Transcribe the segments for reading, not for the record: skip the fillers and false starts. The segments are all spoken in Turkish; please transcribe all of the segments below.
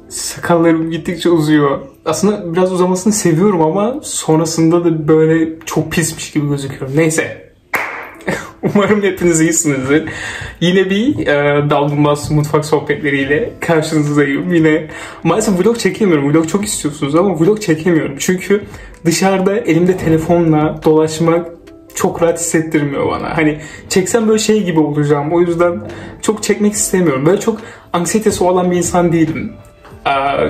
Sakallarım gittikçe uzuyor. Aslında biraz uzamasını seviyorum ama sonrasında da böyle çok pismiş gibi gözüküyorum. Neyse. Umarım hepiniz iyisinizdir. Yine bir dalgınbaz mutfak sohbetleriyle karşınızdayım. Yine maalesef vlog çekemiyorum. Vlog çok istiyorsunuz ama vlog çekemiyorum. Çünkü dışarıda elimde telefonla dolaşmak çok rahat hissettirmiyor bana. Hani çeksem böyle şey gibi olacağım. O yüzden çok çekmek istemiyorum. Böyle çok anksiyetesi olan bir insan değilim.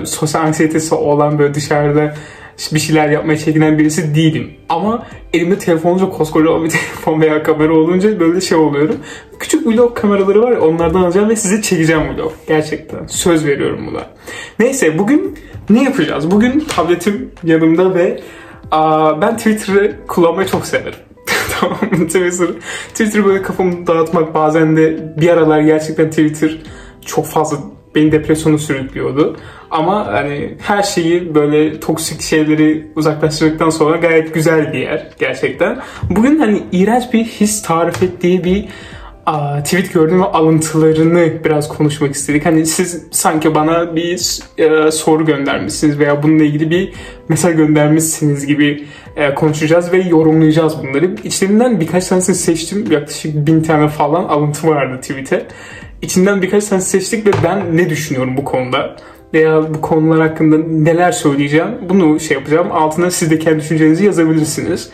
Sosyal anksiyetesi olan, böyle dışarıda bir şeyler yapmaya çekinen birisi değilim. Ama elimde telefon olunca, koskoca bir telefon veya kamera olunca böyle şey oluyorum. Küçük vlog kameraları var ya, onlardan alacağım ve size çekeceğim vlog. Gerçekten. Söz veriyorum buna. Neyse, bugün ne yapacağız? Bugün tabletim yanımda ve ben Twitter'ı kullanmayı çok severim. Tamam mı? Twitter böyle kafamı dağıtmak, bazen de bir aralar gerçekten Twitter çok fazla beni depresyona sürüklüyordu. Ama hani her şeyi, böyle toksik şeyleri uzaklaştırdıktan sonra gayet güzel bir yer gerçekten. Bugün hani iğrenç bir his tarif ettiği bir tweet gördüm ve alıntılarını biraz konuşmak istedik. Hani siz sanki bana bir soru göndermişsiniz veya bununla ilgili bir mesaj göndermişsiniz gibi konuşacağız ve yorumlayacağız bunları. İçlerinden birkaç tanesini seçtim. Yaklaşık 1000 tane falan alıntı vardı tweet'e. İçinden birkaç tane seçtik ve ben ne düşünüyorum bu konuda veya bu konular hakkında neler söyleyeceğim, bunu şey yapacağım. Altına siz de kendi düşüncelerinizi yazabilirsiniz.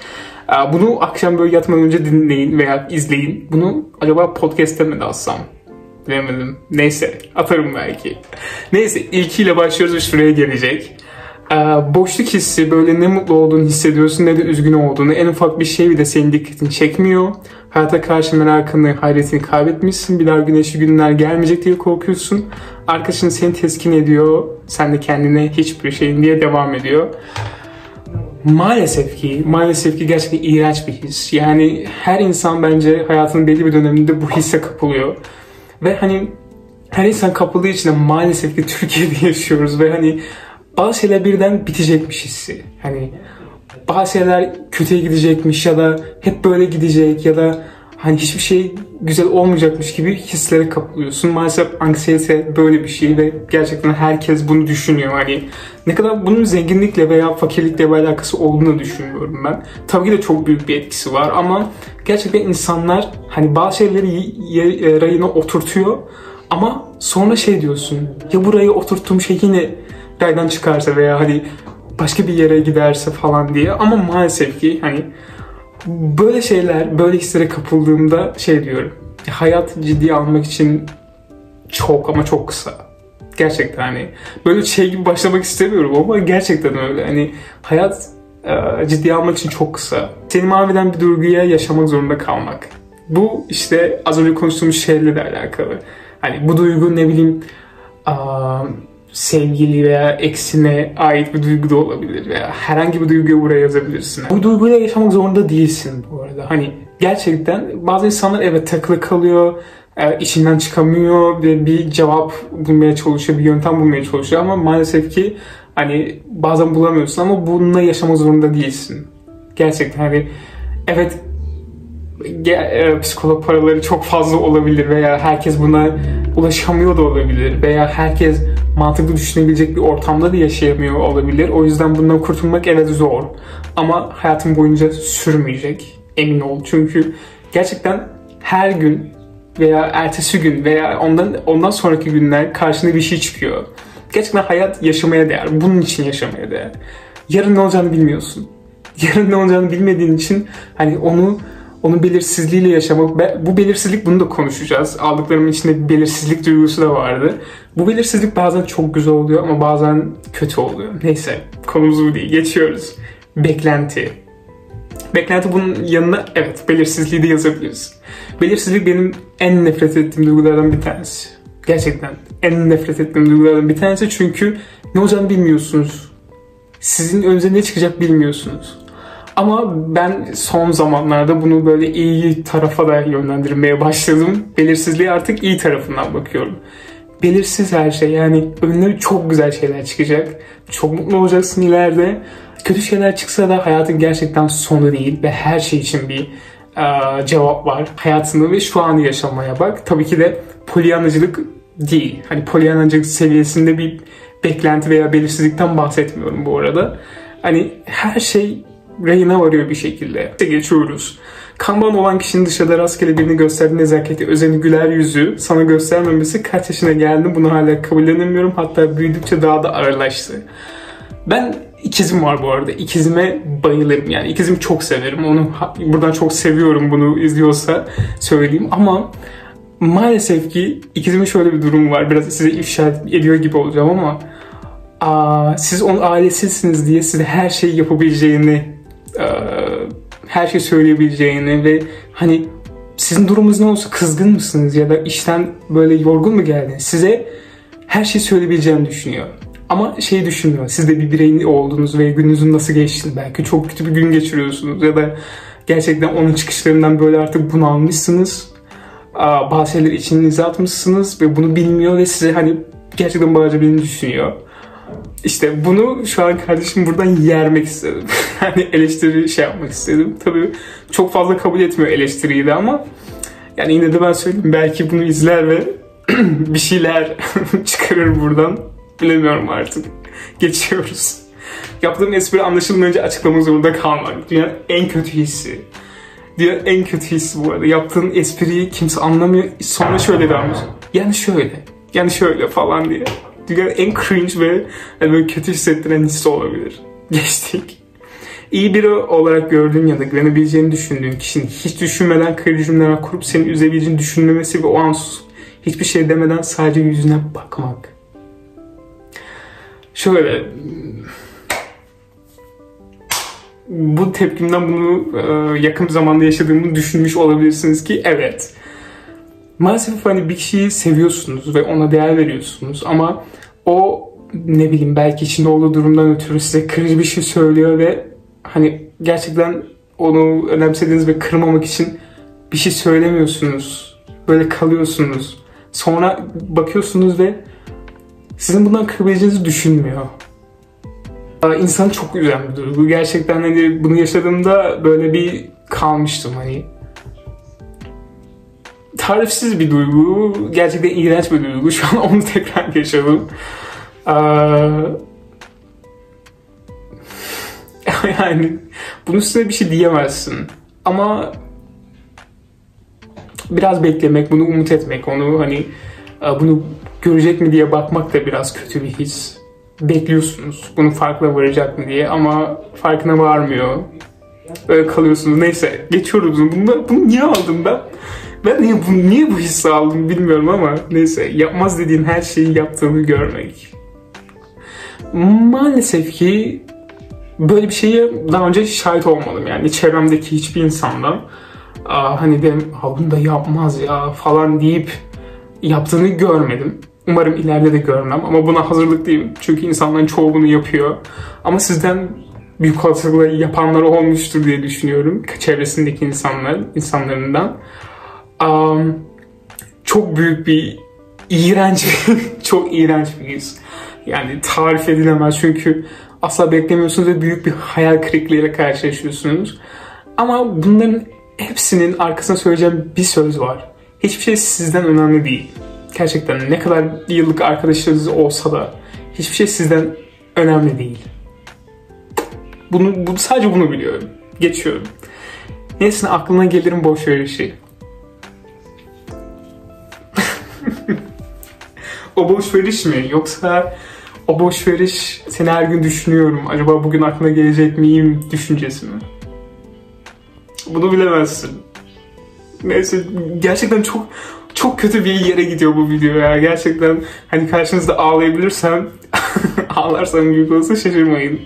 Bunu akşam böyle yatmadan önce dinleyin veya izleyin. Bunu acaba podcast'te mi de atsam? Bilemedim. Neyse, atarım belki. Neyse, ilkiyle başlıyoruz ve şuraya gelecek. Boşluk hissi, böyle ne mutlu olduğunu hissediyorsun ne de üzgün olduğunu. En ufak bir şey bile senin dikkatini çekmiyor. Hayata karşı merakını, hayretini kaybetmişsin. Bir daha güneşli günler gelmeyecek diye korkuyorsun. Arkadaşın seni teskin ediyor. Sen de kendine hiçbir şeyin diye devam ediyor. Maalesef ki gerçekten iğrenç bir his. Yani her insan bence hayatının belli bir döneminde bu hisse kapılıyor. Ve hani her insan kapıldığı için de maalesef ki Türkiye'de yaşıyoruz ve hani bazı şeyler birden bitecekmiş hissi. Hani bazı şeyler kötüye gidecekmiş ya da hep böyle gidecek ya da hani hiçbir şey güzel olmayacakmış gibi hislere kapılıyorsun. Maalesef anksiyete böyle bir şey ve gerçekten herkes bunu düşünüyor. Hani ne kadar bunun zenginlikle veya fakirlikle bir alakası olduğunu düşünüyorum ben. Tabii ki de çok büyük bir etkisi var ama gerçekten insanlar hani bazı şeyleri rayına oturtuyor ama sonra şey diyorsun, ya buraya oturttuğum şey yine raydan çıkarsa veya hani başka bir yere giderse falan diye. Ama maalesef ki hani böyle şeyler, böyle hislere kapıldığımda şey diyorum, hayat ciddiye almak için çok ama çok kısa. Gerçekten hani böyle şey gibi başlamak istemiyorum ama gerçekten öyle. Hani hayat ciddiye almak için çok kısa. Seni mahveden bir duyguya yaşamak zorunda kalmak. Bu işte az önce konuştuğumuz şeyle de alakalı. Hani bu duygu ne bileyim sevgili veya eksine ait bir duygu da olabilir veya herhangi bir duyguyu buraya yazabilirsin. Bu duyguyla yaşamak zorunda değilsin bu arada. Hani gerçekten bazı insanlar evet takılı kalıyor, işinden çıkamıyor ve bir cevap bulmaya çalışıyor, bir yöntem bulmaya çalışıyor ama maalesef ki hani bazen bulamıyorsun ama bununla yaşamak zorunda değilsin. Gerçekten hani evet, psikolog paraları çok fazla olabilir veya herkes buna ulaşamıyor da olabilir veya herkes mantıklı düşünebilecek bir ortamda da yaşayamıyor olabilir. O yüzden bundan kurtulmak evet zor ama hayatın boyunca sürmeyecek, emin ol. Çünkü gerçekten her gün veya ertesi gün veya ondan sonraki günler karşına bir şey çıkıyor. Gerçekten hayat yaşamaya değer. Bunun için yaşamaya değer. Yarın ne olacağını bilmiyorsun. Yarın ne olacağını bilmediğin için hani onun belirsizliğiyle yaşamak, bu belirsizlik, bunu da konuşacağız. Aldıklarımın içinde bir belirsizlik duygusu da vardı. Bu belirsizlik bazen çok güzel oluyor ama bazen kötü oluyor. Neyse, konumuz bu değil. Geçiyoruz. Beklenti. Beklenti bunun yanına evet belirsizliği de yazabiliriz. Belirsizlik benim en nefret ettiğim duygulardan bir tanesi. Gerçekten en nefret ettiğim duygulardan bir tanesi çünkü ne olacağını bilmiyorsunuz. Sizin önünüze ne çıkacak bilmiyorsunuz. Ama ben son zamanlarda bunu böyle iyi tarafa da yönlendirmeye başladım. Belirsizliğe artık iyi tarafından bakıyorum. Belirsiz her şey, yani önüne çok güzel şeyler çıkacak. Çok mutlu olacaksın ileride. Kötü şeyler çıksa da hayatın gerçekten sonu değil ve her şey için bir cevap var. Hayatını ve şu anı yaşamaya bak. Tabii ki de polyanacılık değil. Hani polyanacılık seviyesinde bir beklenti veya belirsizlikten bahsetmiyorum bu arada. Hani her şey rayına varıyor bir şekilde. Geçiyoruz. Kanban olan kişinin dışarıda rastgele birini gösterdiği nezaketi, özeni, güler yüzü sana göstermemesi kaç yaşına geldim bunu hala kabullenemiyorum. Hatta büyüdükçe daha da ağırlaştı. Ben ikizim var bu arada. İkizime bayılırım yani. İkizimi çok severim. Onu buradan çok seviyorum bunu izliyorsa söyleyeyim. Ama maalesef ki ikizimin şöyle bir durumu var. Biraz size ifşa ediyor gibi olacağım ama siz onun ailesisiniz diye size her şeyi yapabileceğini, her şeyi söyleyebileceğini ve hani sizin durumunuz ne olsa kızgın mısınız ya da işten böyle yorgun mu geldiniz? Size her şeyi söyleyebileceğini düşünüyor. Ama şeyi düşünmüyor. Siz de bir birey olduğunuz ve gününüzün nasıl geçtiğini, belki çok kötü bir gün geçiriyorsunuz ya da gerçekten onun çıkışlarından böyle artık bunalmışsınız. Bazı şeyler içinize atmışsınız ve bunu bilmiyor ve size hani gerçekten bağırabildiğini düşünüyor. İşte bunu şu an kardeşim buradan yermek istedim. Hani eleştiri şey yapmak istedim. Tabii çok fazla kabul etmiyor eleştiriyi de ama yani yine de ben söyleyeyim. Belki bunu izler ve bir şeyler çıkarır buradan. Bilemiyorum artık. Geçiyoruz. Yaptığım espri anlaşılmayınca açıklamak zorunda kalmak. Dünyanın en kötü hissi. Dünyanın en kötü hissi bu arada. Yaptığın espriyi kimse anlamıyor. Sonra şöyle devam ediyor. Yani şöyle. Yani şöyle falan diye. Dünyanın en cringe ve böyle kötü hissettiren hissi olabilir. Geçtik. İyi biri olarak gördüğün ya da güvenebileceğini düşündüğün kişinin hiç düşünmeden kırıcı cümleler kurup seni üzebileceğini düşünmemesi ve o an hiçbir şey demeden sadece yüzüne bakmak. Şöyle, bu tepkimden bunu yakın bir zamanda yaşadığımı düşünmüş olabilirsiniz ki evet. Maalesef hani bir kişiyi seviyorsunuz ve ona değer veriyorsunuz ama o ne bileyim belki içinde olduğu durumdan ötürü size kırıcı bir şey söylüyor ve hani gerçekten onu önemsediğiniz ve kırmamak için bir şey söylemiyorsunuz. Böyle kalıyorsunuz. Sonra bakıyorsunuz ve sizin bundan kırabileceğinizi düşünmüyor. İnsanı çok üzen bir duygu. Gerçekten hani bunu yaşadığımda böyle bir kalmıştım hani. Tarifsiz bir duygu. Gerçekten iğrenç bir duygu. Şu an onu tekrar yaşadım. Yani bunun üstüne bir şey diyemezsin. Ama biraz beklemek, bunu umut etmek, onu hani bunu görecek mi diye bakmak da biraz kötü bir his. Bekliyorsunuz bunun farkına varacak mı diye ama farkına varmıyor. Böyle kalıyorsunuz. Neyse geçiyoruz. Bunu niye aldım ben? Ben niye bu hissi aldım bilmiyorum ama neyse. Yapmaz dediğin her şeyi yaptığını görmek. Maalesef ki böyle bir şeye daha önce şahit olmadım. Yani çevremdeki hiçbir insandan hani benim bunu da yapmaz ya falan deyip yaptığını görmedim. Umarım ileride de görmem ama buna hazırlıklıyım. Çünkü insanların çoğu bunu yapıyor. Ama büyük olasılıkla yapanlar olmuştur diye düşünüyorum. Çevresindeki insanlarından. Çok büyük bir çok iğrenç bir his. Yani tarif edilemez çünkü asla beklemiyorsunuz ve büyük bir hayal kırıklığıyla karşılaşıyorsunuz. Ama bunların hepsinin arkasına söyleyeceğim bir söz var. Hiçbir şey sizden önemli değil. Gerçekten ne kadar yıllık arkadaşlarınız olsa da hiçbir şey sizden önemli değil. Sadece bunu biliyorum. Geçiyorum. Neyse aklına gelirim boş verişi. O boş veriş mi? Yoksa o boş veriş seni her gün düşünüyorum. Acaba bugün aklına gelecek miyim düşüncesi mi? Bunu bilemezsin. Neyse gerçekten çok kötü bir yere gidiyor bu video ya. Gerçekten hani karşınızda ağlayabilirsem ağlarsam büyük olsa şaşırmayın.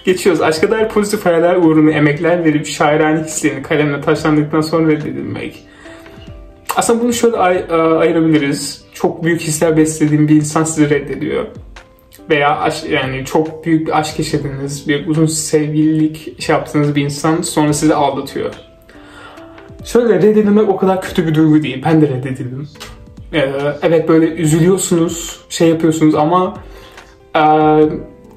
Geçiyoruz. Aşka dair pozitif hayaller uğruna emekler verip şairane hislerini kalemle taşlandıktan sonra reddedilmek. Aslında bunu şöyle ayırabiliriz. Çok büyük hisler beslediğim bir insan sizi reddediyor. Veya yani çok büyük bir aşk yaşadığınız, bir uzun sevgililik yaptığınız bir insan sonra sizi aldatıyor. Şöyle reddedilmek o kadar kötü bir duygu değil. Ben de reddedildim. Evet böyle üzülüyorsunuz, şey yapıyorsunuz ama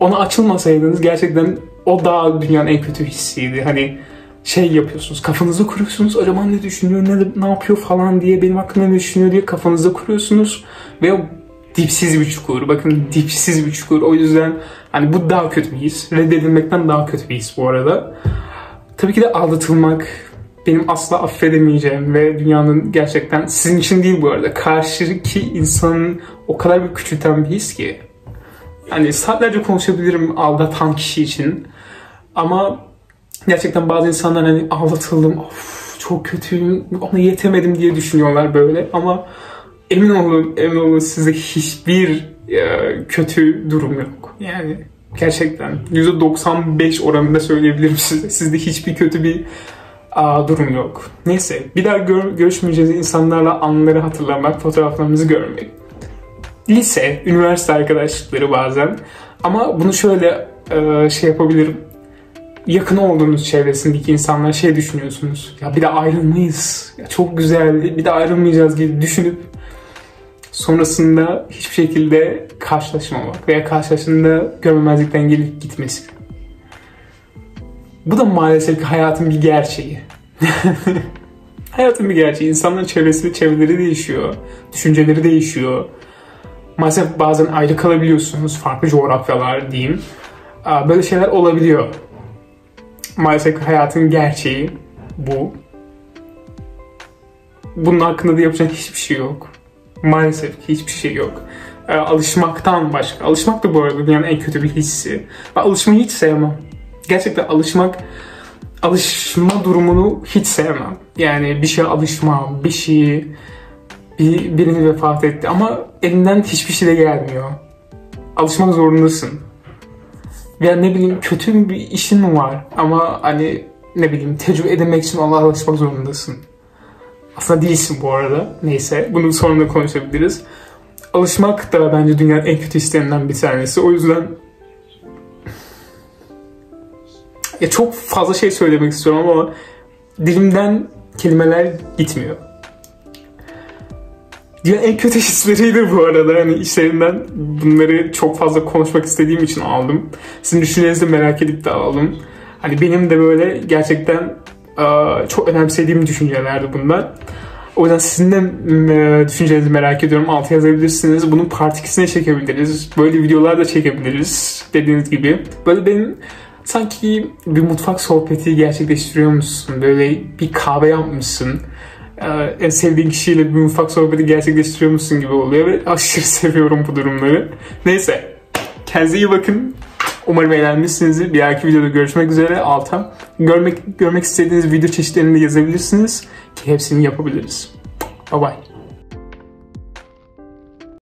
ona açılmasaydınız gerçekten o da dünyanın en kötü hissiydi. Hani şey yapıyorsunuz, kafanızda kuruyorsunuz. Acaba ne düşünüyor, ne yapıyor falan diye, benim hakkımda ne düşünüyor diye kafanızda kuruyorsunuz. Ve dipsiz bir çukur. Bakın, dipsiz bir çukur. O yüzden hani bu daha kötü bir his. Reddedilmekten daha kötü bir his bu arada. Tabii ki de aldatılmak benim asla affedemeyeceğim ve dünyanın gerçekten, sizin için değil bu arada, karşıdaki insanın o kadar bir küçülten bir his ki. Hani saatlerce konuşabilirim aldatan kişi için. Ama gerçekten bazı insanlar hani aldatıldım, of çok kötüyüm, ona yetemedim diye düşünüyorlar böyle. Ama emin olun size hiçbir kötü durum yok. Yani gerçekten %95 oranında söyleyebilirim size. Sizde hiçbir kötü bir durum yok. Neyse, bir daha görüşmeyeceğiz insanlarla anıları hatırlamak, fotoğraflarımızı görmek. Lise, üniversite arkadaşlıkları bazen. Ama bunu şöyle şey yapabilirim. Yakın olduğunuz çevresindeki insanlar şey düşünüyorsunuz. Ya bir de ayrılmayız. Ya çok güzeldi. Bir de ayrılmayacağız gibi düşünüp sonrasında hiçbir şekilde karşılaşmamak veya karşılaştığında görmemezlikten gelip gitmesi. Bu da maalesef hayatın bir gerçeği. Hayatın bir gerçeği. İnsanların çevreleri değişiyor. Düşünceleri değişiyor. Maalesef bazen ayrı kalabiliyorsunuz. Farklı coğrafyalar diyeyim. Böyle şeyler olabiliyor. Maalesef hayatın gerçeği bu. Bunun hakkında da yapacak hiçbir şey yok. Maalesef hiçbir şey yok. Alışmaktan başka. Alışmak da bu arada dünyanın en kötü bir hissi. Ben alışmayı hiç sevmem. Gerçekten alışma durumunu hiç sevmem. Yani bir şeye alışmam, birini vefat etti ama elinden hiçbir şey de gelmiyor. Alışmak zorundasın. Veya ne bileyim kötü bir işin mi var ama hani ne bileyim tecrübe edinmek için Allah'a alışmak zorundasın. Aslında değilsin bu arada. Neyse, bunu sonra da konuşabiliriz. Alışmak da bence dünyanın en kötü hislerinden bir tanesi. O yüzden ya çok fazla şey söylemek istiyorum ama dilimden kelimeler gitmiyor. Dünyanın en kötü hisleriydi bu arada. Hani işlerinden bunları çok fazla konuşmak istediğim için aldım. Sizin düşüncelerinizi de merak edip de aldım. Hani benim de böyle gerçekten çok önemsediğim düşüncelerdi bunlar. O yüzden sizin de düşüncelerinizi merak ediyorum. Altına yazabilirsiniz. Bunun part 2'sine çekebiliriz. Böyle videolar da çekebiliriz. Dediğiniz gibi. Böyle benim sanki bir mutfak sohbeti gerçekleştiriyormuşsun. Böyle bir kahve yapmışsın. En sevdiğin kişiyle bir mutfak sohbeti gerçekleştiriyormuşsun gibi oluyor ve aşırı seviyorum bu durumları. Neyse. Kendinize iyi bakın. Umarım eğlenmişsinizdir. Bir dahaki videoda görüşmek üzere. Alta görmek istediğiniz video çeşitlerini de yazabilirsiniz ki hepsini yapabiliriz. Bye bye.